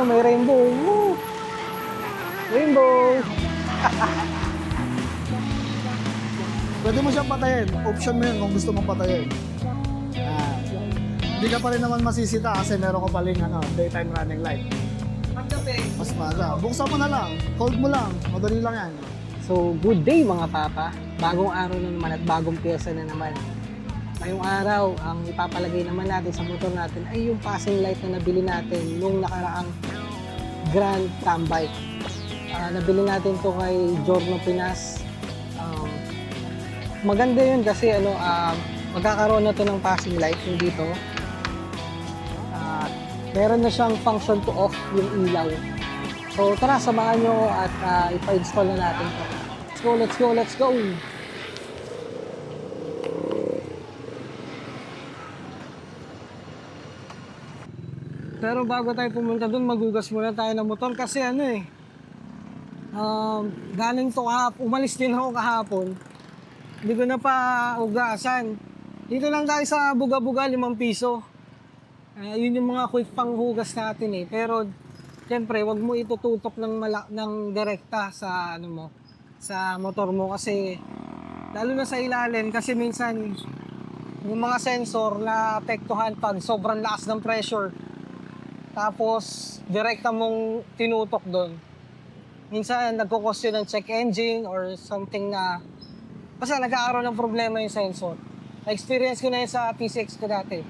Ayun, may rainbow. Woo! Rainbow! Pwede mo siyang patayin. Option mo yun kung gusto mong patayin. Ah, hindi ka pa rin naman masisita kasi meron ka paling daytime running light. Mas maga. Buksan mo na lang. Hold mo lang. Madali lang yan. So, good day mga papa. Bagong araw na naman at bagong pyesa na naman. Ngayong araw, ang ipapalagay naman natin sa motor natin ay yung passing light na nabili natin nung nakaraang Grand Tambike. Nabili natin to kay Giorno Pinas. Maganda yun kasi magkakaroon na to ng passing light yung dito. Meron na siyang function to off yung ilaw. So tara, samahan nyo at ipa-install na natin to. Let's go, let's go, let's go! Pero bago tayo pumunta dun, magugas muna tayo ng motor kasi galing to umalis din ako kahapon. Hindi ko na pa ugasan. Dito lang tayo sa Buga-Buga, 5 piso. Yun yung mga quick panghugas natin eh. Pero, siyempre, wag mo itututok ng direkta sa, sa motor mo kasi, lalo na sa ilalim, kasi minsan, yung mga sensor na apektuhan pag sobrang lakas ng pressure, tapos, direkta mong tinutok doon. Minsan, nagkukos yun ng check engine or something na, basta nagkakaroon ng problema yung sensor. Na-experience ko na yun sa P6 ko dati.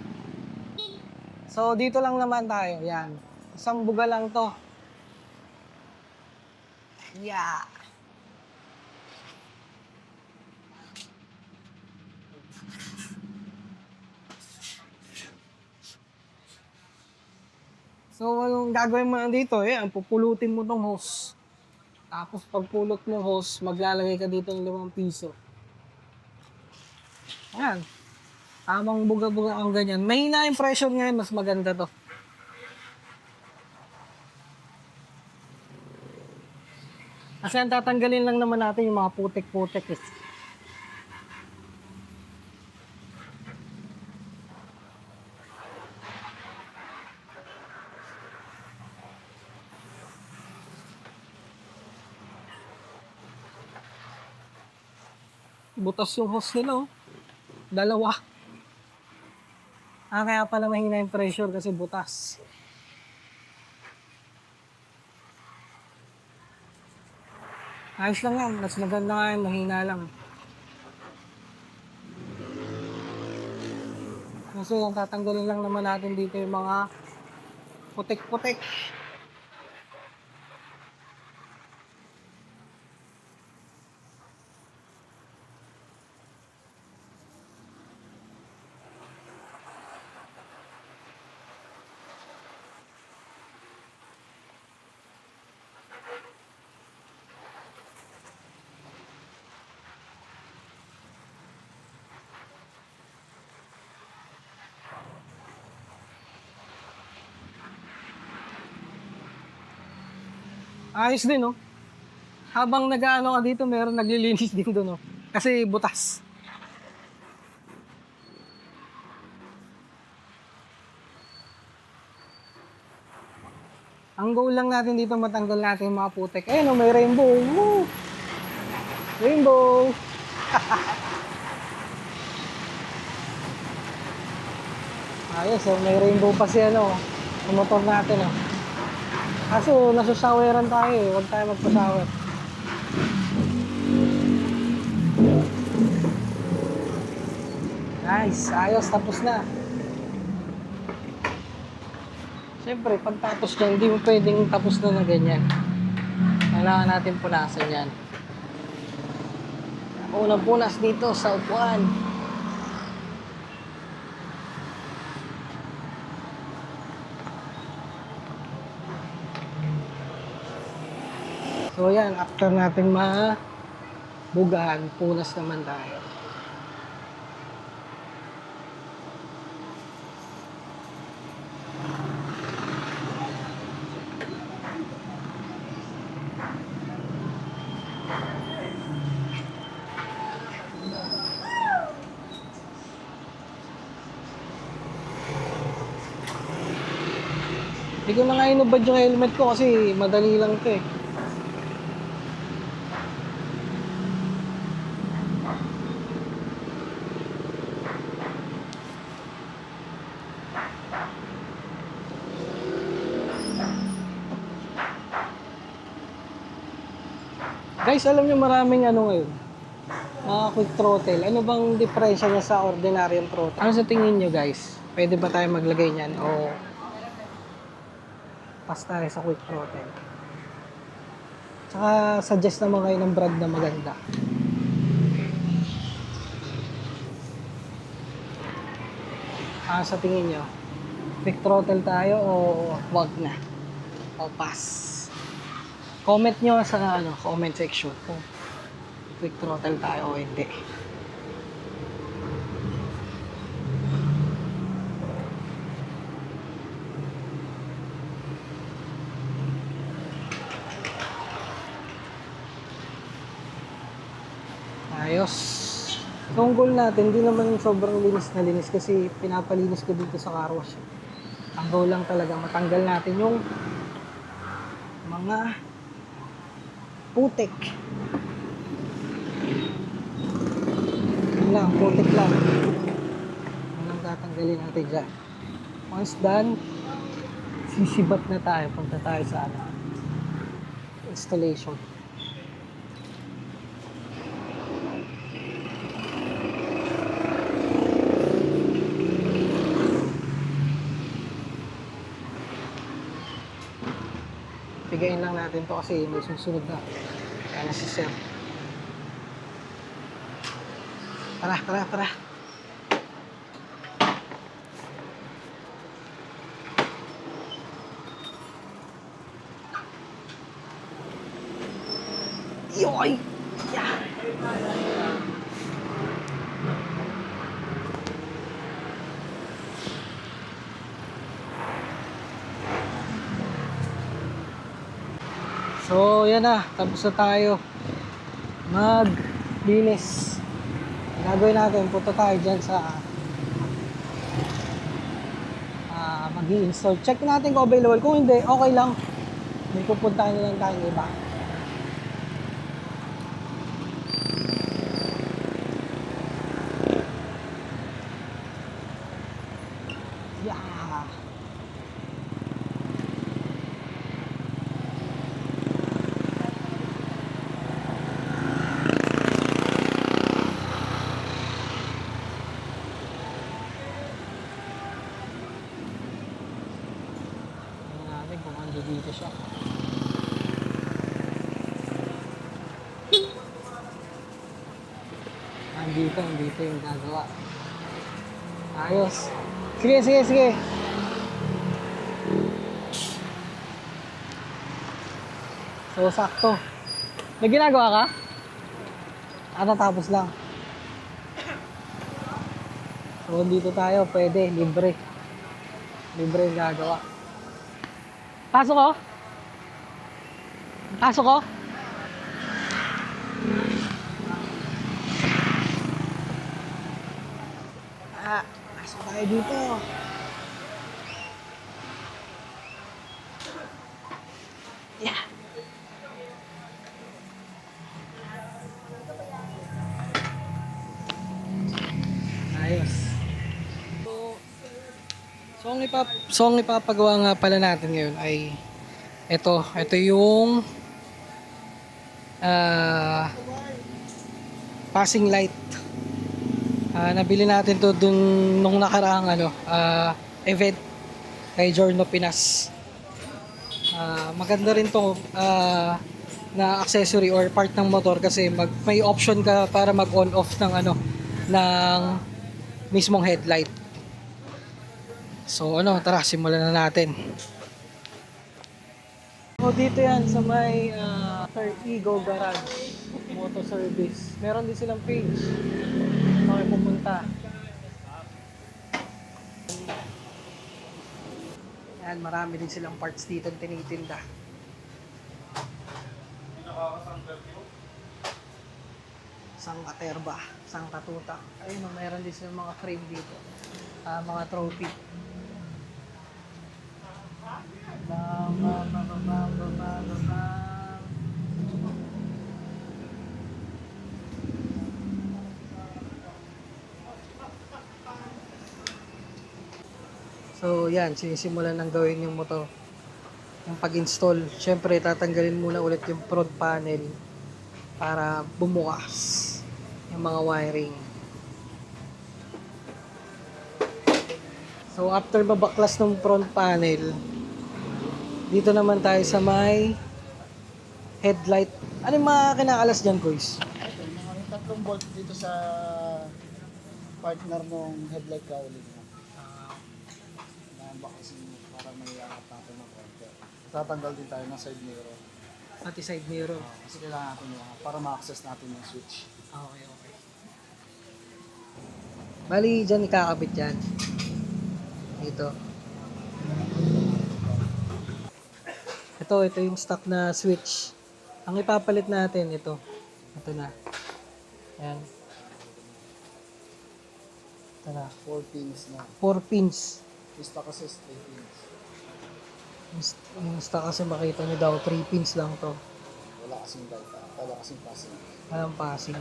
So, dito lang naman tayo. Yan. Isang buga lang to. Yeah. So, anong gagawin mo dito? Pupulutin mo tong hose. Tapos, pagpulot mo hose, maglalagay ka dito ng 5 piso. Ayan. Tamang buga-buga ang ganyan. Mahina yung pressure ngayon, mas maganda to. Kasi ang tatanggalin lang naman natin yung mga putik-putik eh. Butas yung hose nila oh. Dalawa. Kaya pala mahina yung pressure kasi butas. Ayos lang yan. Mas maganda nga yan. Mahina lang. Kasi yung tatanggalin lang naman natin dito yung mga putik-putik. Ayos din, no? Habang nag-ano ka dito, meron naglilinis din doon, no? Kasi butas. Ang goal lang natin dito, matanggal natin yung mga putek. Ayun, no, may rainbow. Woo! Rainbow! Ayos, so may rainbow pa si yung motor natin, oh. Kaso, nasusaweran tayo eh. Huwag tayo magpasawer. Nice. Ayos. Tapos na. Siyempre, pag tapos dyan, hindi mo pwedeng tapos na ganyan. Kailangan natin punasan yan. Unang punas dito sa upuan. So yan, after natin mabugahan, punas naman tayo. Hindi ko na nga inubad yung helmet ko kasi madali lang to eh. Guys, alam nyo maraming ano ngayon, mga quick throttle. Ano bang diferensya niya sa ordinaryong throttle? Ano sa tingin nyo guys? Pwede ba tayo maglagay niyan o pas tayo sa quick throttle? Tsaka suggest naman kayo ng brand na maganda. Sa tingin nyo? Quick throttle tayo o wag na? O pass? Comment nyo sa comment section kung quick throttle tayo o hindi. Ayos. So, ang goal natin, hindi naman sobrang linis na linis kasi pinapalinis ko dito sa car wash. Ang goal lang talaga, matanggal natin yung mga putik. Yun lang, putik lang. Yun lang tatanggalin natin dyan. Once done, sisibat na tayo. Punta tayo sa installation. Pigayin lang natin to kasi may susunod na. Kaya na si Sir. Tara. Yoy! Yeah. So, yan na. Tapos na tayo maglinis. Gagawin natin, punta tayo dyan sa mag-i-install. Check natin kung available. Kung hindi, okay lang. May pupuntahan na lang tayong iba. Yeah. Tingnan natin kung ano dito siya. Andito yung gagawa. Ayos. Sige. So, sakto. May ginagawa ka? Natapos lang. So, dito tayo. Pwede. Libre yung gagawa. Pasok ko? Pasok tayo dito. Yeah. Ayos. So ang ipapagawa nga pala natin ngayon ay ito yung passing light. Nabili natin to dun nung nakaraang event kay Giorno Pinas. Maganda rin to na accessory or part ng motor kasi may option ka para mag-on off ng mismong headlight. So tara, simulan na natin. So dito yan sa may Sir Ego Garage Moto Service. Meron din silang page. Okay, pupunta. Yan, marami din silang parts dito tinitinda. Sangkaterba, sangkatuta. Ayun, mayroon din silang mga frame dito. Mga trophy. Bam, bam, bam, bam, bam, bam, bam, bam, bam. So yan, sinisimulan ng gawin yung motor. Yung pag-install, syempre tatanggalin muna ulit yung front panel para bumukas yung mga wiring. So after mabaklas ng front panel, dito naman tayo sa may headlight. Ano yung mga kinakalas dyan, boys? Ito, yung tatlong bolt dito sa partner ng headlight cowling. Nambakasin mo para may angat natin ng konti. Tatanggal din tayo ng side mirror. Pati side mirror. Kasi kailangan natin yung para ma-access natin yung switch. Okay, okay. Bali, dyan ikakabit yan. Dito. Ito yung stock na switch. Ang ipapalit natin, ito. Ito na. Ayan. Ito na. 4 pins na. 4 pins. Pista kasi 3 pins. Yung stock kasi makita nyo daw, 3 pins lang to. Wala kasing delta. Wala kasing passing. Walang passing.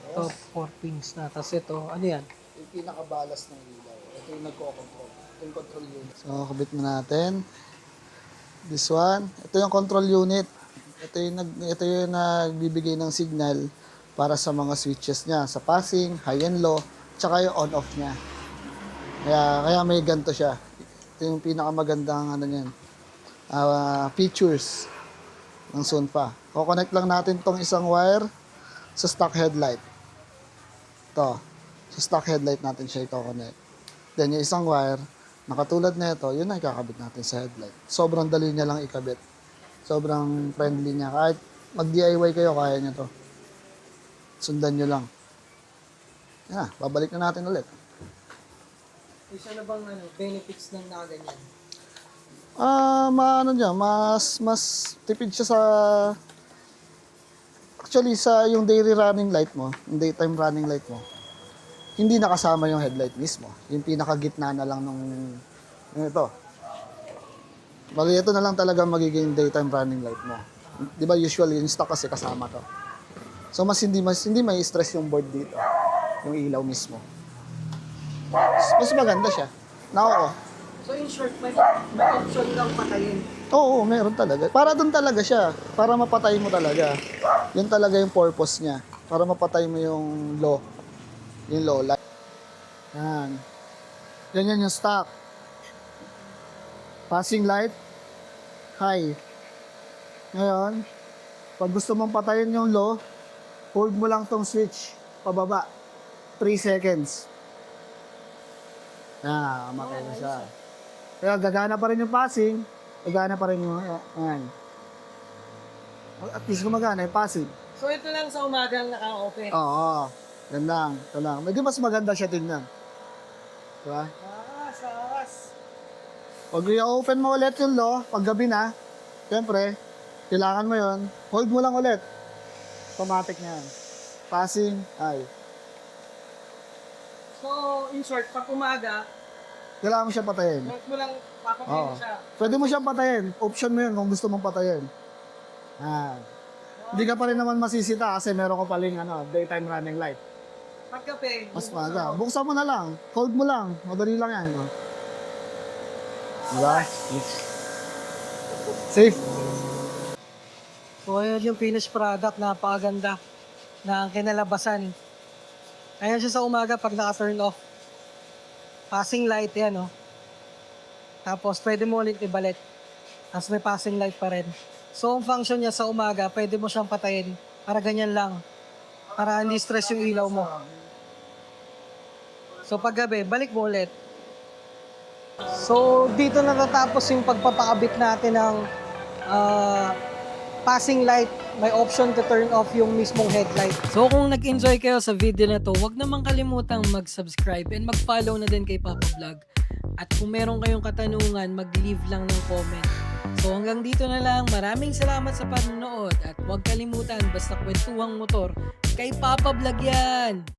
Ito, 4 pins na. Tapos ito, ano yan? Yung pinakabalas ng ilaw. Ito yung nagko-control. Ito yung control unit. So, kabit na natin. This one. Ito yung control unit. Ito yung nagbibigay ng signal para sa mga switches niya. Sa passing, high and low, tsaka yung on-off niya. Kaya may ganito siya. Ito yung pinakamagandang ano niyan. Features ng Sunpa. Kukonect lang natin tong isang wire sa stock headlight. Ito. Sa stock headlight natin siya i-connect. Then yung isang wire, nakatulad na ito, yun na ikakabit natin sa headlight. Sobrang dali niya lang ikabit. Sobrang friendly niya. Kahit mag-DIY kayo, kaya niya to. Sundan nyo lang. Yan na, babalik na natin ulit. Isa na bang benefits ng nakaganyan? Ano niya, mas tipid siya sa actually sa yung daily running light mo, yung daytime running light mo. Hindi nakasama yung headlight mismo. Yung pinakagitna na lang nung ito. Bali ito na lang talaga magiging daytime running light mo. 'Di ba usually yung stock kasi kasama to. So mas hindi may stress yung board dito. Yung ilaw mismo. Mas maganda siya. Now, So in short, may option lang patayin. oo, meron talaga. Para doon talaga siya. Para mapatay mo talaga. Yun talaga yung purpose niya. Para mapatay mo yung low. Yung low light. Yan. Yan yung stock. Passing light. High. Ngayon, pag gusto mong patayin yung low, hold mo lang tong switch. Pababa. 3 seconds. Yan, matay na siya. Kaya gagana pa rin yung passing, gagana pa rin yung yan. At least gumagana yung passing. So ito lang sa umagang naka-open. Oo, yan lang, ito lang. Medyo mas maganda siya tingnan. Diba? Sakas. Pag i-open mo ulit yung low, pag gabi na, siyempre, kailangan mo yon, hold mo lang ulit. Automatic na yan. Passing, ay. So in short, pag umaga, Kailangan mo siya patayin. huwag mo lang papatayin Oo. mo siya. Pwede mo siyang patayin. Option mo yun kung gusto mong patayin. Hindi ka pa rin naman masisita kasi meron ko paling daytime running light. Pagkape, Mas maga. Buksan mo na lang. Hold mo lang. Madali lang yan. No? Diba? Safe. So ayun yung finished product, napakaganda na ang kinalabasan. Ayan siya sa umaga pag naka-turn off. Passing light yan, no? Tapos pwede mo ulit ibalik. Tapos may passing light pa rin. So ang function niya sa umaga, pwede mo siyang patayin. Para ganyan lang. Para hindi stress yung ilaw mo. So paggabi, balik mo ulit. So dito natatapos yung pagpapakabit natin ng passing light. May option to turn off yung mismong headlight. So kung nag-enjoy kayo sa video na to, huwag naman kalimutang mag-subscribe and mag-follow na din kay Papa Vlog. At kung meron kayong katanungan, mag-leave lang ng comment. So hanggang dito na lang. Maraming salamat sa panonood at huwag kalimutan, basta kwentuhang motor, kay Papa Vlog yan!